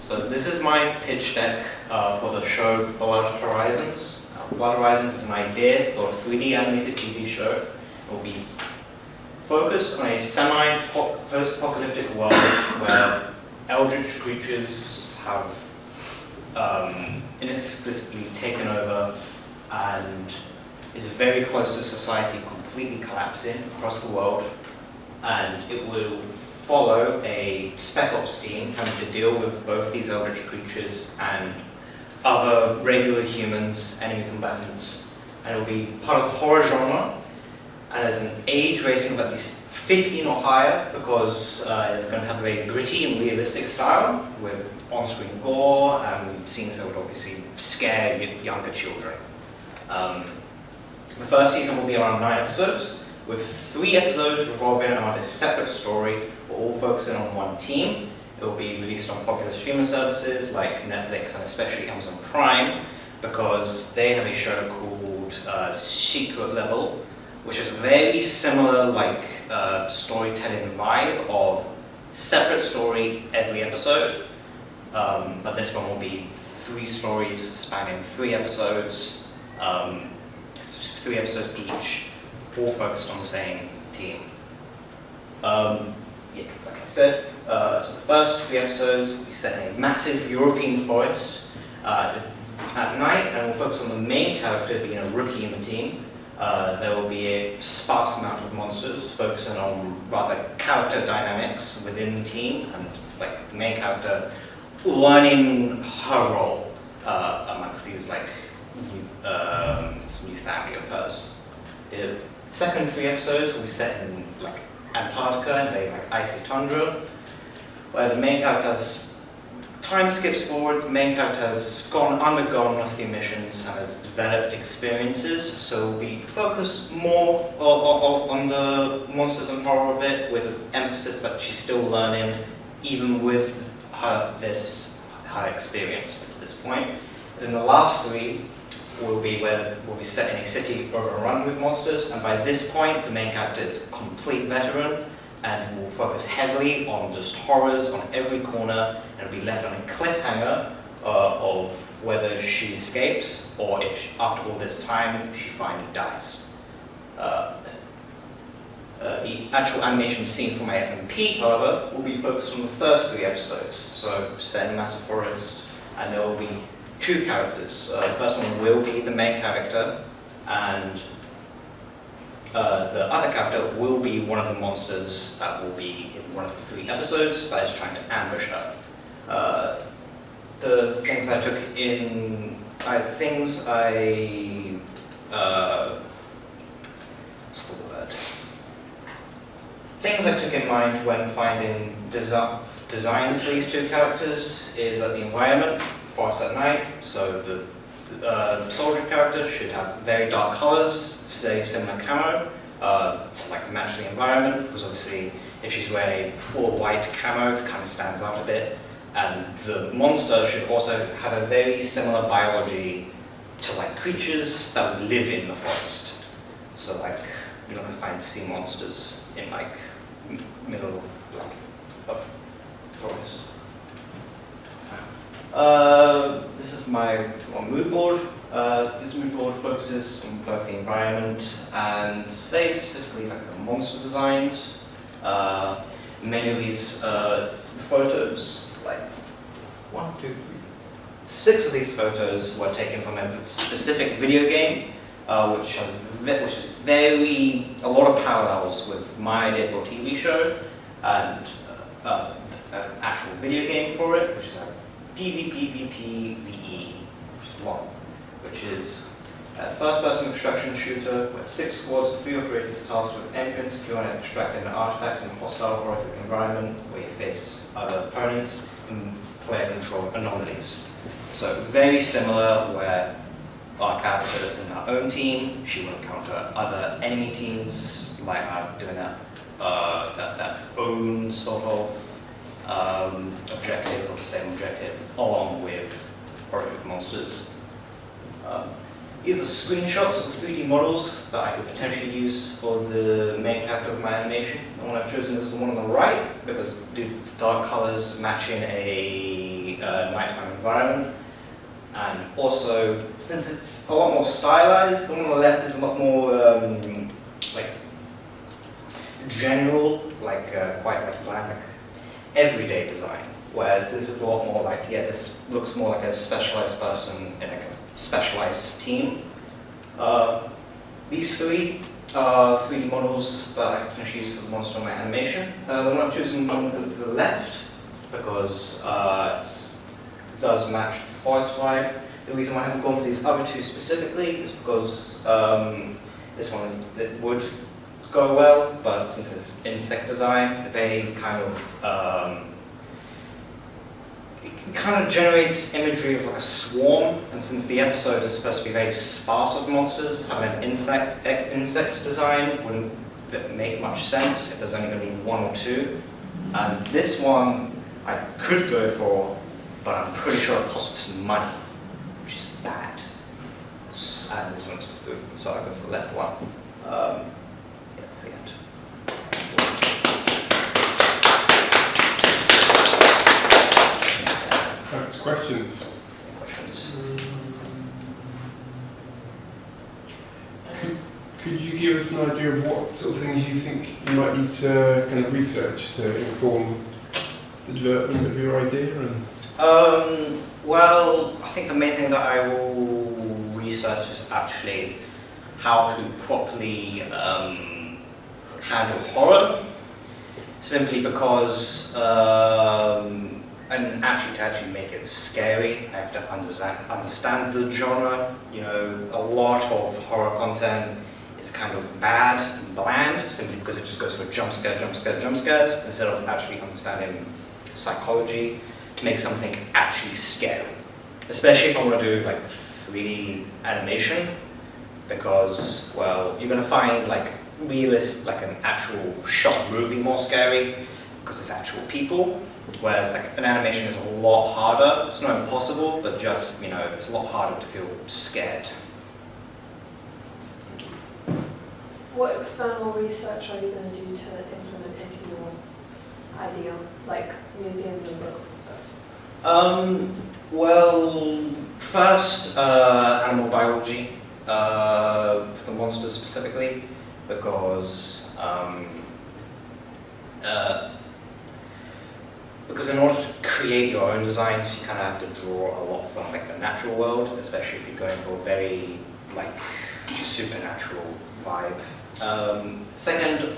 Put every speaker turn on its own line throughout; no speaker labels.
So this is my pitch deck for the show Blood Horizons. Blood Horizons is an idea for a 3D animated TV show. It will be focused on a semi-post-apocalyptic world where eldritch creatures have inexplicably taken over and is very close to society completely collapsing across the world, and it will follow a spec ops team having to deal with both these eldritch creatures and other regular humans, enemy combatants, and it will be part of the horror genre, and there's an age rating of at least 15 or higher because it's going to have a very gritty and realistic style with on-screen gore and scenes that would obviously scare younger children. The first season will be around 9 episodes, with 3 episodes revolving around a separate story, but all focusing on one team. It will be released on popular streaming services like Netflix and especially Amazon Prime, because they have a show called Secret Level, which is a very similar storytelling vibe of separate story every episode, but this one will be 3 stories spanning 3 episodes, 3 episodes each, all focused on the same team. Like I said, so the first 3 episodes will be set in a massive European forest at night, and we'll focus on the main character being a rookie in the team. There will be a sparse amount of monsters, focusing on rather character dynamics within the team, and the main character learning her role amongst these this new family of hers. The second 3 episodes will be set in Antarctica and a icy tundra, where the main character has time skips forward. The main character has undergone a few missions and has developed experiences, so we'll be focused more on the monsters and horror a bit, with an emphasis that she's still learning, even with her experience at this point. And then the last 3 will be set in a city overrun with monsters, and by this point the main character is a complete veteran and will focus heavily on just horrors on every corner, and will be left on a cliffhanger of whether she escapes or if after all this time she finally dies. The actual animation scene for my FMP, however, will be focused on the first 3 episodes, so set in a massive forest, and there will be 2 characters. The first one will be the main character, and the other character will be one of the monsters that will be in one of the 3 episodes that is trying to ambush her. The things I took in, what's the word? Things I took in mind when finding designs for these 2 characters is that the environment, forest at night, so the soldier character should have very dark colors, very similar camo, to match the environment, because obviously if she's wearing a full white camo, it kind of stands out a bit. And the monster should also have a very similar biology to creatures that would live in the forest. So you're not going to find sea monsters in middle of forest. This is my mood board. This mood board focuses on both the environment and very specifically the monster designs. Many of these photos, 6 of these photos were taken from a specific video game, which is a lot of parallels with my idea for a TV show, and an actual video game for it, which is a PvPvPvE, which is a first-person extraction shooter where 6 squads of 3 operators are tasked with entering, securing, and extracting an artifact in a hostile horrific environment where you face other opponents and player control anomalies. So very similar, where our character is in her own team, she will encounter other enemy teams doing that own sort of objective, or the same objective, along with horrific monsters. These are screenshots of the 3D models that I could potentially use for the main character of my animation. The one I've chosen is the one on the right, because the dark colors matching a nighttime environment. And also, since it's a lot more stylized, the one on the left is a lot more like general, like quite like bland, like everyday design. Whereas this is a lot more like, yeah, this looks more like a specialized person in like a specialized team. These three are 3D models that I can use for the monster on my animation. The one I've chosen on the left because it does match the forest vibe. The reason why I haven't gone for these other two specifically is because this one it would go well, but since it's insect design, they kind of generates imagery of like a swarm, and since the episode is supposed to be very sparse of monsters, having an insect design wouldn't make much sense if there's only going to be one or two. And this one I could go for, but I'm pretty sure it costs money, which is bad. And this one's for 3, so I go for the left one. Yeah, that's the end.
Thanks. Questions? Could you give us an idea of what sort of things you think you might need to kind of research to inform the development of your idea?
Well, I think the main thing that I will research is actually how to properly handle horror, simply because and actually to actually make it scary, I have to understand the genre. You know, a lot of horror content is kind of bad and bland, simply because it just goes for jump scare, jump scare, jump scares, instead of actually understanding psychology to make something actually scary. Especially if I want to do like 3D animation, because, well, you're going to find like like an actual shot movie more scary, because it's actual people. Whereas like an animation is a lot harder. It's not impossible, but just, you know, it's a lot harder to feel scared.
What external research are you going to do to implement into your idea, like museums and books and stuff?
Well, first, animal biology, for the monsters specifically, because in order to create your own designs, you kind of have to draw a lot from like the natural world, especially if you're going for a very like supernatural vibe. Second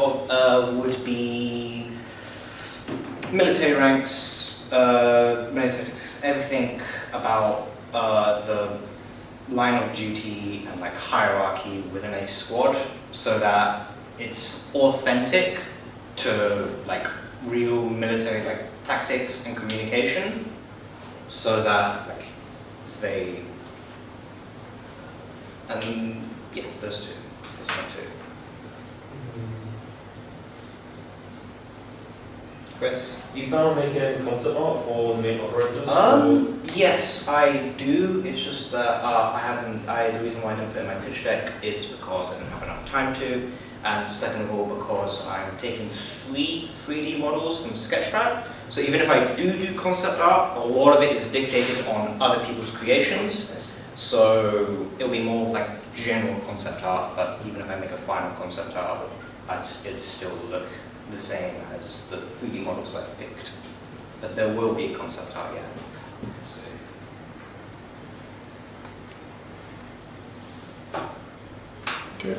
would be military ranks, military, everything about the line of duty and like hierarchy within a squad, so that it's authentic to like real military like tactics and communication, so that like it's very, and yeah, those my two. Chris?
You plan on making concept art for the main operators?
Yes, I do. It's just that the reason why I didn't put it in my pitch deck is because I didn't have enough time to, and second of all because I'm taking 3 3D models from Sketchfab. So even if I do concept art, a lot of it is dictated on other people's creations. So it'll be more like general concept art, but even if I make a final concept art, it'd still look the same as the 3D models I've picked. But there will be concept art, yeah. So.
Okay.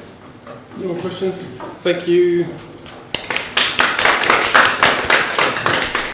No more questions? Thank you.